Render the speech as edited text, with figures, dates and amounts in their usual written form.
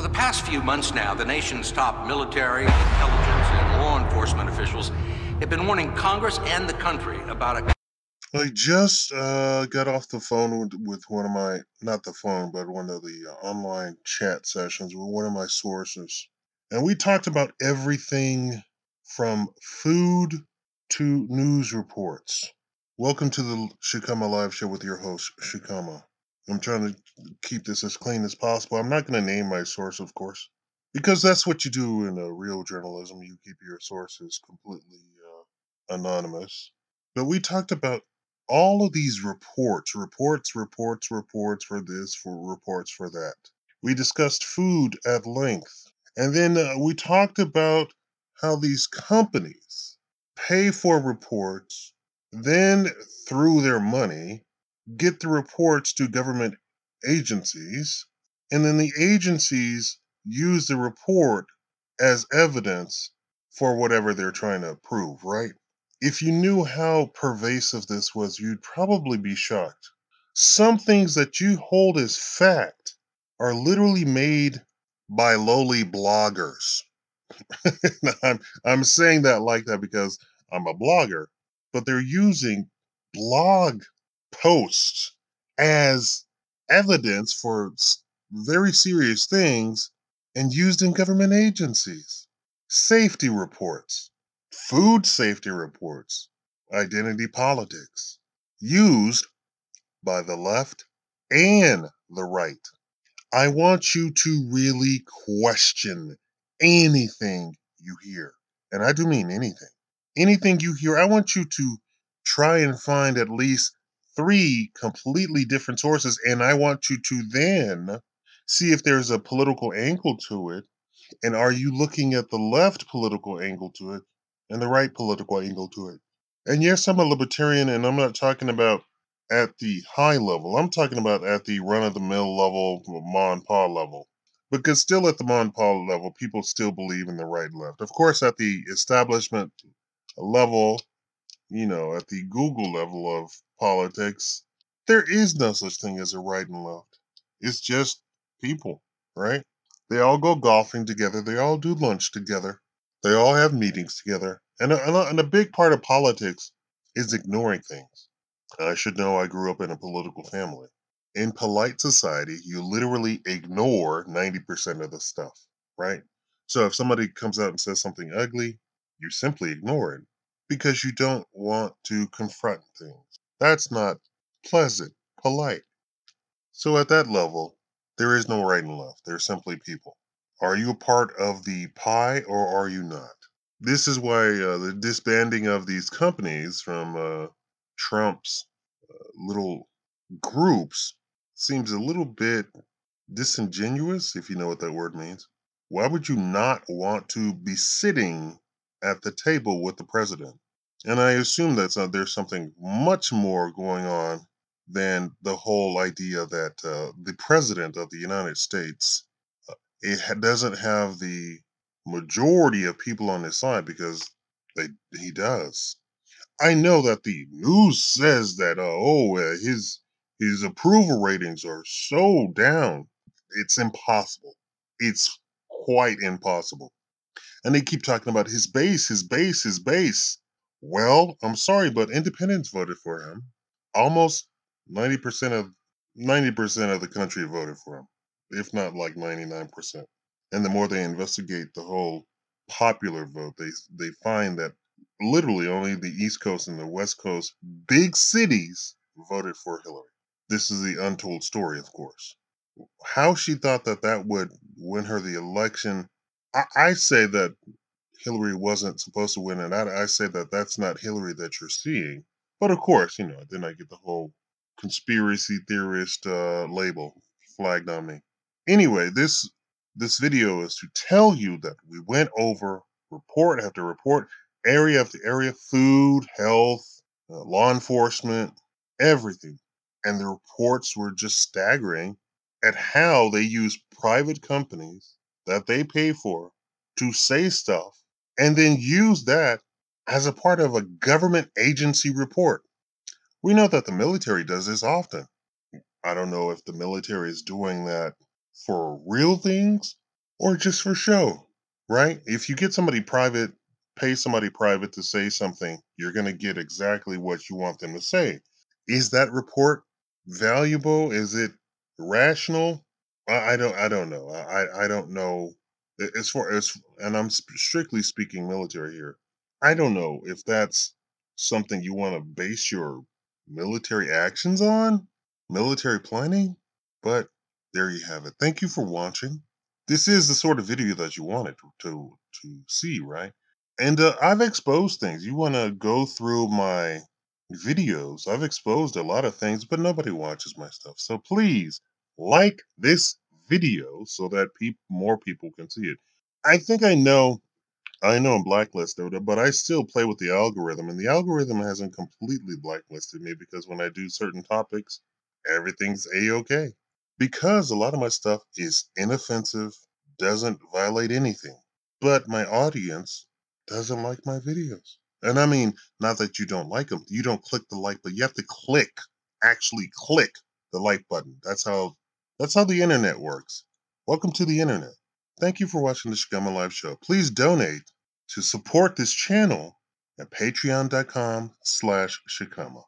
the past few months now, the nation's top military, intelligence, and law enforcement officials have been warning Congress and the country about a... I just got off the phone with one of my, not the phone, but one of the online chat sessions with one of my sources. And we talked about everything from food to news reports. Welcome to the Shakaama Live Show with your host, Shakaama. I'm trying to keep this as clean as possible. I'm not going to name my source, of course, because that's what you do in real journalism. You keep your sources completely anonymous. But we talked about all of these reports for this, for reports for that. We discussed food at length. And then we talked about how these companies pay for reports, then through their money, get the reports to government agencies, and then the agencies use the report as evidence for whatever they're trying to prove, right? If you knew how pervasive this was, you'd probably be shocked. Some things that you hold as fact are literally made by lowly bloggers. I'm saying that like that because I'm a blogger, but they're using blog posts as evidence for very serious things and used in government agencies. Safety reports, food safety reports, identity politics, used by the left and the right. I want you to really question anything you hear. And I do mean anything. Anything you hear, I want you to try and find at least 3 completely different sources. And I want you to then see if there's a political angle to it. And are you looking at the left political angle to it and the right political angle to it? And yes, I'm a libertarian, and I'm not talking about at the high level. I'm talking about at the run-of-the-mill level, ma and pa level. Because still at the ma and pa level, people still believe in the right and left. Of course, at the establishment level, at the Google level of politics, there is no such thing as a right and left. It's just people, right? They all go golfing together. They all do lunch together. They all have meetings together. And a big part of politics is ignoring things. I should know I grew up in a political family. In polite society, you literally ignore 90% of the stuff, right? So if somebody comes out and says something ugly, you simply ignore it because you don't want to confront things. That's not pleasant, polite. So at that level, there is no right and left. They're simply people. Are you a part of the pie or are you not? This is why the disbanding of these companies from Trump's little groups seems a little bit disingenuous, if you know what that word means. Why would you not want to be sitting at the table with the president? And I assume that there's something much more going on than the whole idea that the president of the United States doesn't have the majority of people on his side because he does. I know that the news says that his approval ratings are so down. It's impossible. It's quite impossible. And they keep talking about his base, his base, his base. Well, I'm sorry, but independents voted for him. Almost 90% of 90% of the country voted for him, if not like 99%. And the more they investigate the whole popular vote, they find that literally only the East Coast and the West Coast, big cities, voted for Hillary. This is the untold story, of course. How she thought that that would win her the election, I say that Hillary wasn't supposed to win, and I say that that's not Hillary that you're seeing. But of course, then I get the whole conspiracy theorist label flagged on me. Anyway, this video is to tell you that we went over report after report, area after area, food, health, law enforcement, everything. And the reports were just staggering at how they use private companies that they pay for to say stuff and then use that as a part of a government agency report. We know that the military does this often. I don't know if the military is doing that for real things or just for show, right? If you get somebody private, pay somebody private to say something, you're going to get exactly what you want them to say. Is that report valuable? Is it rational? I don't know. I don't know. As far as, and I'm strictly speaking military here. I don't know if that's something you want to base your military actions on, military planning, but there you have it. Thank you for watching. This is the sort of video that you wanted to see, right? And I've exposed things. You want to go through my videos. I've exposed a lot of things, but nobody watches my stuff. So please like this video so that more people can see it. I think I know I'm blacklisted, but I still play with the algorithm, and the algorithm hasn't completely blacklisted me because when I do certain topics, everything's a-okay. Because a lot of my stuff is inoffensive, doesn't violate anything, but my audience doesn't like my videos. And I mean, not that you don't like them, you don't click the like, but you have to actually click the like button. That's how the internet works. Welcome to the internet. Thank you for watching the Shakaama Live Show. Please donate to support this channel at patreon.com/Shakaama.